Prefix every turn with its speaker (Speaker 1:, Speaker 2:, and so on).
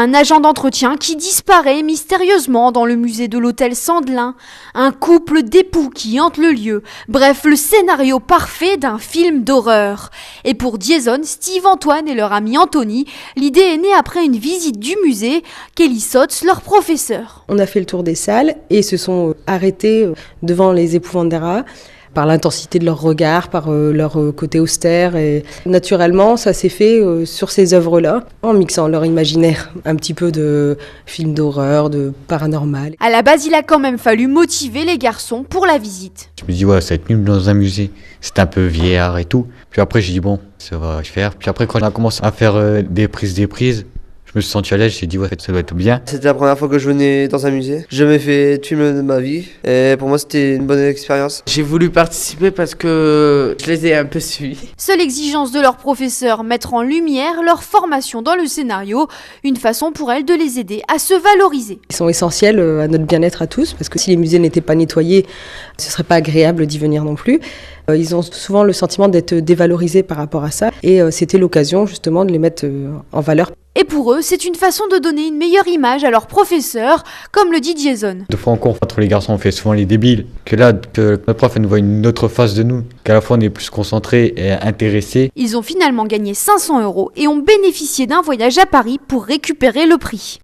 Speaker 1: Un agent d'entretien qui disparaît mystérieusement dans le musée de l'hôtel Sandelin. Un couple d'époux qui hante le lieu. Bref, le scénario parfait d'un film d'horreur. Et pour Diezone, Steve Antoine et leur ami Anthony, l'idée est née après une visite du musée. Kelly Sotz, leur professeur.
Speaker 2: On a fait le tour des salles et se sont arrêtés devant les épouvanderas par l'intensité de leur regard, par leur côté austère. Et naturellement, ça s'est fait sur ces œuvres-là, en mixant leur imaginaire, un petit peu de films d'horreur, de paranormal.
Speaker 1: À la base, il a quand même fallu motiver les garçons pour la visite.
Speaker 3: Je me dis, ouais, ça va être nul dans un musée. C'est un peu vieillard et tout. Puis après, j'ai dit, bon, ça va faire. Puis après, quand on a commencé à faire des prises, je me suis senti à l'aise, j'ai dit ouais, ça doit être bien.
Speaker 4: C'était la première fois que je venais dans un musée. J'ai jamais fait de film de ma vie et pour moi c'était une bonne expérience.
Speaker 5: J'ai voulu participer parce que je les ai un peu suivis.
Speaker 1: Seule exigence de leur professeur, mettre en lumière leur formation dans le scénario, une façon pour elles de les aider à se valoriser.
Speaker 2: Ils sont essentiels à notre bien-être à tous parce que si les musées n'étaient pas nettoyés, ce serait pas agréable d'y venir non plus. Ils ont souvent le sentiment d'être dévalorisés par rapport à ça et c'était l'occasion justement de les mettre en valeur.
Speaker 1: Et pour eux, c'est une façon de donner une meilleure image à leur professeur, comme le dit Diezone.
Speaker 3: Deux fois en cours, entre les garçons, on fait souvent les débiles. Que là, que notre prof elle nous voit une autre face de nous, qu'à la fois on est plus concentrés et intéressés.
Speaker 1: Ils ont finalement gagné 500 € et ont bénéficié d'un voyage à Paris pour récupérer le prix.